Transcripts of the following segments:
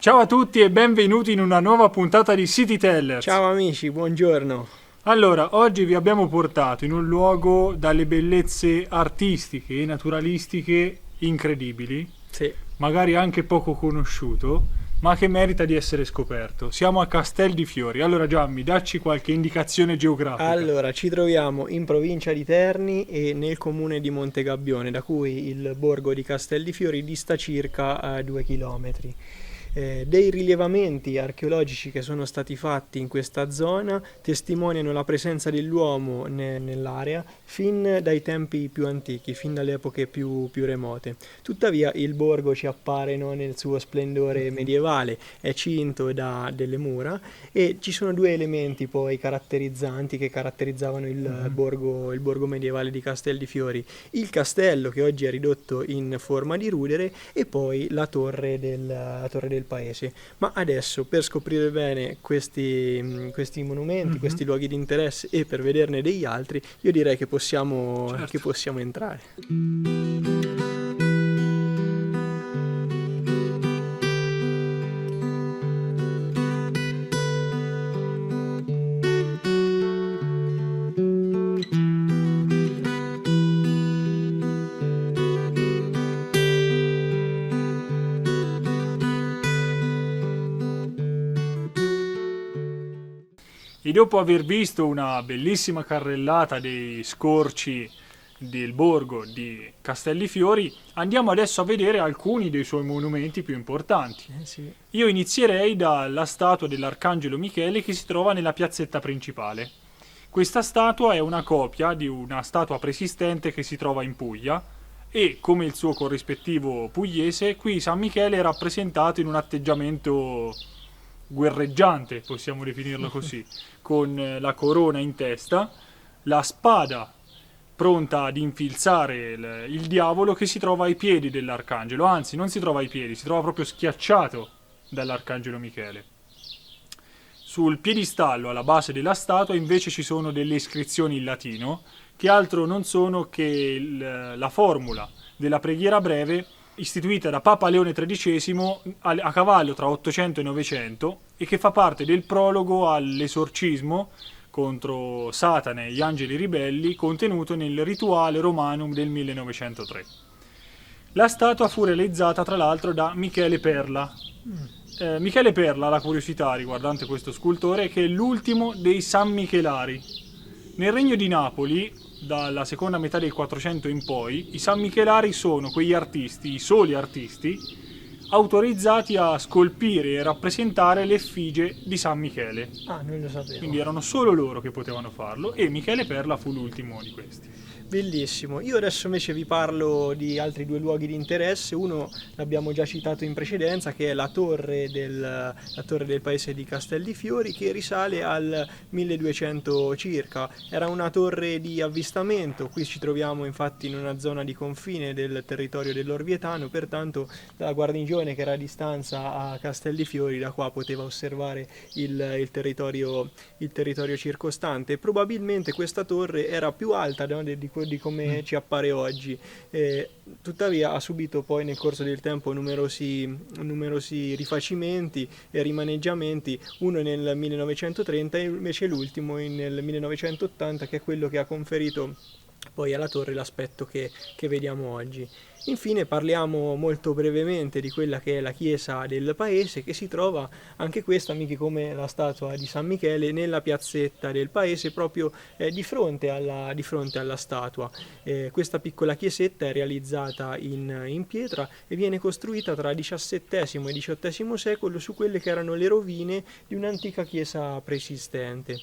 Ciao a tutti e benvenuti in una nuova puntata di City Tellers. Ciao amici, buongiorno. Allora, oggi vi abbiamo portato in un luogo dalle bellezze artistiche e naturalistiche incredibili, Sì. magari anche poco conosciuto, ma che merita di essere scoperto. Siamo a Castel di Fiori. Allora Gianni, dacci qualche indicazione geografica. Allora, ci troviamo in provincia di Terni e nel comune di Montegabbione, da cui il borgo di Castel di Fiori dista circa 2 chilometri. Dei rilevamenti archeologici che sono stati fatti in questa zona testimoniano la presenza dell'uomo nell'area fin dai tempi più antichi, fin dalle epoche più remote. Tuttavia il borgo ci appare, no, nel suo splendore medievale, è cinto da delle mura e ci sono due elementi poi caratterizzanti che caratterizzavano il borgo medievale di Castel di Fiori: il castello, che oggi è ridotto in forma di rudere, e poi la torre del paese. Ma adesso, per scoprire bene questi monumenti, questi luoghi di interesse, e per vederne degli altri, io direi che Certo. possiamo entrare. E dopo aver visto una bellissima carrellata dei scorci del borgo di Castellifiori, andiamo adesso a vedere alcuni dei suoi monumenti più importanti. Sì. Io inizierei dalla statua dell'Arcangelo Michele che si trova nella piazzetta principale. Questa statua è una copia di una statua preesistente che si trova in Puglia e, come il suo corrispettivo pugliese, qui San Michele è rappresentato in un atteggiamento guerreggiante, possiamo definirlo così, con la corona in testa, la spada pronta ad infilzare il diavolo che si trova ai piedi dell'arcangelo, anzi non si trova ai piedi, si trova proprio schiacciato dall'arcangelo Michele. Sul piedistallo alla base della statua invece ci sono delle iscrizioni in latino che altro non sono che la formula della preghiera breve istituita da Papa Leone XIII a cavallo tra 800 e 900 e che fa parte del prologo all'esorcismo contro Satana e gli angeli ribelli contenuto nel Rituale Romanum del 1903. La statua fu realizzata tra l'altro da Michele Perla. Michele Perla, la curiosità riguardante questo scultore, è che è l'ultimo dei San Michelari. Nel regno di Napoli, dalla seconda metà del 400 in poi, i San Michelari sono quegli artisti, i soli artisti, autorizzati a scolpire e rappresentare l'effigie di San Michele. Ah, non lo sapevo. Quindi erano solo loro che potevano farlo e Michele Perla fu l'ultimo di questi. Bellissimo. Io adesso invece vi parlo di altri due luoghi di interesse. Uno l'abbiamo già citato in precedenza, che è la torre del paese di Castel di Fiori, che risale al 1200 circa. Era una torre di avvistamento. Qui ci troviamo infatti in una zona di confine del territorio dell'Orvietano, pertanto la guarnigione che era a distanza a Castel di Fiori da qua poteva osservare il territorio circostante. Probabilmente questa torre era più alta, no, di come ci appare oggi. Tuttavia ha subito poi nel corso del tempo numerosi rifacimenti e rimaneggiamenti, uno nel 1930 e invece l'ultimo nel 1980, che è quello che ha conferito poi alla torre l'aspetto che vediamo oggi. Infine parliamo molto brevemente di quella che è la chiesa del paese, che si trova anche questa, amici, come la statua di San Michele, nella piazzetta del paese, proprio di fronte alla statua. Questa piccola chiesetta è realizzata in pietra e viene costruita tra XVII e XVIII secolo su quelle che erano le rovine di un'antica chiesa preesistente.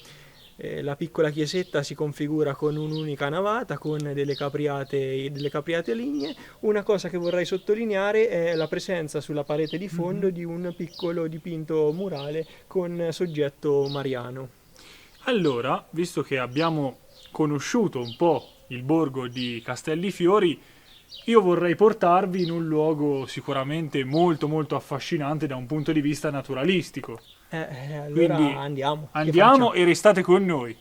La piccola chiesetta si configura con un'unica navata, con delle capriate lignee. Una cosa che vorrei sottolineare è la presenza sulla parete di fondo di un piccolo dipinto murale con soggetto mariano. Allora, visto che abbiamo conosciuto un po' il borgo di Castellifiori, io vorrei portarvi in un luogo sicuramente molto molto affascinante da un punto di vista naturalistico. Allora Quindi andiamo. Che andiamo facciamo? e restate con noi.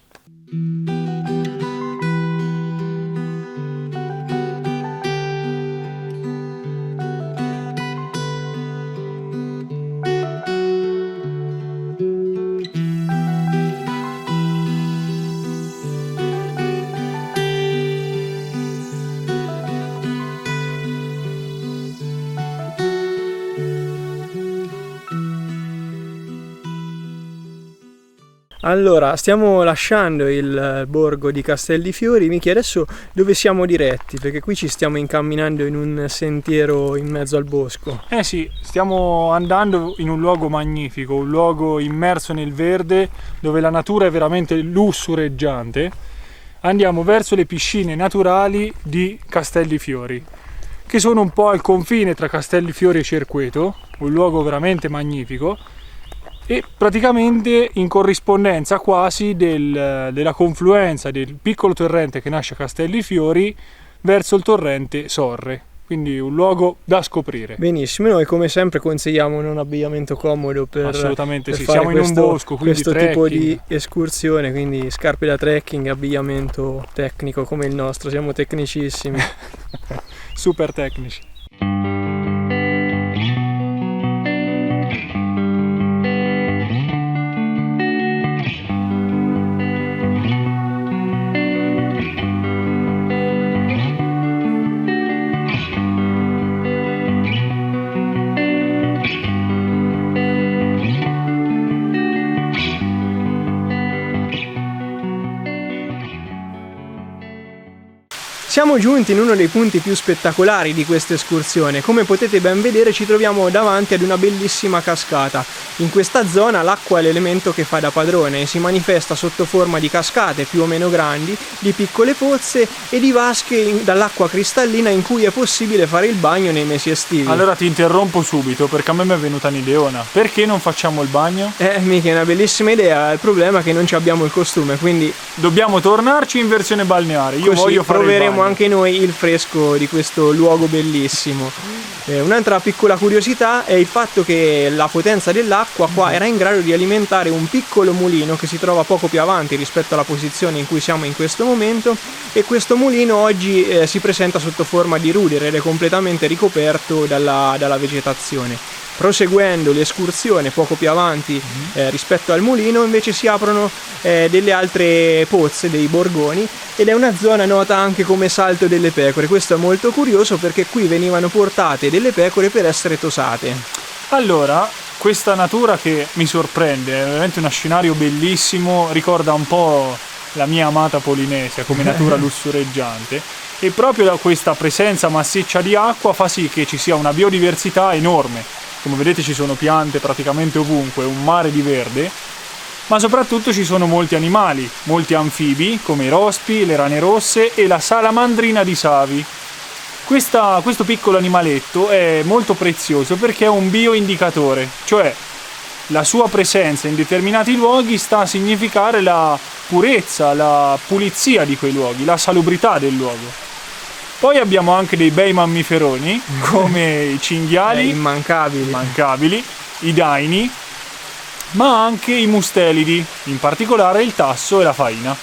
Allora, stiamo lasciando il borgo di Castel di Fiori. Michi, adesso dove siamo diretti? Perché qui ci stiamo incamminando in un sentiero in mezzo al bosco. Eh sì, stiamo andando in un luogo magnifico, un luogo immerso nel verde, dove la natura è veramente lussureggiante. Andiamo verso le piscine naturali di Castel di Fiori, che sono un po' al confine tra Castel di Fiori e Cerqueto, un luogo veramente magnifico, e praticamente in corrispondenza quasi della confluenza del piccolo torrente che nasce a Castel di Fiori verso il torrente Sorre, quindi un luogo da scoprire. Benissimo, noi come sempre consigliamo un abbigliamento comodo per, Assolutamente per sì, fare siamo in un bosco, quindi questo tipo trekking. di escursione, quindi scarpe da trekking, abbigliamento tecnico come il nostro, siamo tecnicissimi. Super tecnici. Siamo giunti in uno dei punti più spettacolari di questa escursione. Come potete ben vedere ci troviamo davanti ad una bellissima cascata. In questa zona l'acqua è l'elemento che fa da padrone e si manifesta sotto forma di cascate più o meno grandi, di piccole pozze e di vasche dall'acqua cristallina in cui è possibile fare il bagno nei mesi estivi. Allora ti interrompo subito perché a me mi è venuta un'ideona. Perché non facciamo il bagno? Mica è una bellissima idea, il problema è che non ci abbiamo il costume, quindi Dobbiamo tornarci in versione balneare. Io così voglio fare il proveremo bagno. anche noi il fresco di questo luogo bellissimo. Un'altra piccola curiosità è il fatto che la potenza dell'acqua qua era in grado di alimentare un piccolo mulino che si trova poco più avanti rispetto alla posizione in cui siamo in questo momento, e questo mulino oggi si presenta sotto forma di rudere ed è completamente ricoperto dalla vegetazione. Proseguendo l'escursione poco più avanti rispetto al mulino invece si aprono delle altre pozze, dei borgoni, ed è una zona nota anche come Salto delle Pecore. Questo è molto curioso perché qui venivano portate delle pecore per essere tosate. Allora, questa natura che mi sorprende, è veramente uno scenario bellissimo, ricorda un po' la mia amata Polinesia come natura lussureggiante, e proprio da questa presenza massiccia di acqua fa sì che ci sia una biodiversità enorme. Come vedete ci sono piante praticamente ovunque, un mare di verde, ma soprattutto ci sono molti animali, molti anfibi come i rospi, le rane rosse e la salamandrina di Savi. Questo piccolo animaletto è molto prezioso perché è un bioindicatore, cioè la sua presenza in determinati luoghi sta a significare la purezza, la pulizia di quei luoghi, la salubrità del luogo. Poi abbiamo anche dei bei mammiferoni come i cinghiali, Immancabili. i daini, ma anche i mustelidi, in particolare il tasso e la faina.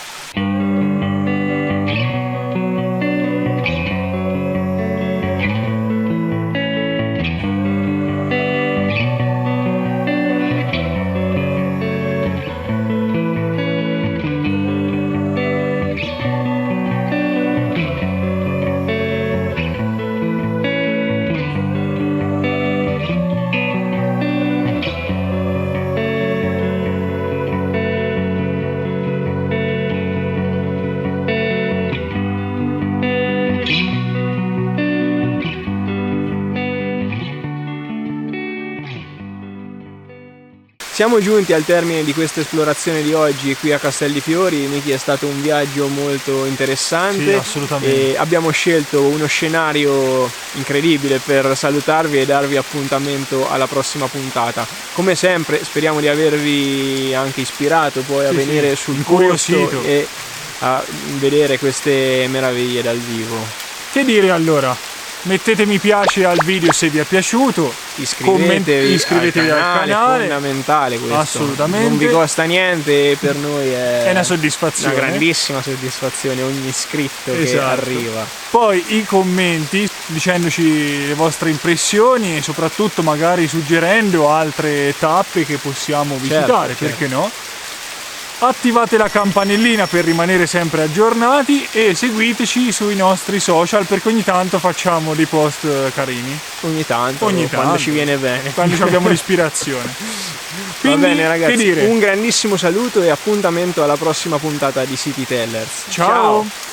Siamo giunti al termine di questa esplorazione di oggi qui a Castel di Fiori. Miki, è stato un viaggio molto interessante. Sì, assolutamente. E abbiamo scelto uno scenario incredibile per salutarvi e darvi appuntamento alla prossima puntata. Come sempre speriamo di avervi anche ispirato poi a venire sul posto incuriosito e a vedere queste meraviglie dal vivo. Che dire allora? Mettete mi piace al video se vi è piaciuto, Iscrivetevi al canale, è fondamentale questo. Assolutamente. Non vi costa niente e per noi è una soddisfazione. una grandissima soddisfazione ogni iscritto che arriva. Poi i commenti dicendoci le vostre impressioni e soprattutto magari suggerendo altre tappe che possiamo visitare, Certo. perché no? Attivate la campanellina per rimanere sempre aggiornati e seguiteci sui nostri social perché ogni tanto facciamo dei post carini. Ogni tanto, Ogni quando tanto. ci viene bene. Quando abbiamo l'ispirazione. Quindi, Va bene ragazzi, che dire? un grandissimo saluto e appuntamento alla prossima puntata di City Tellers. Ciao.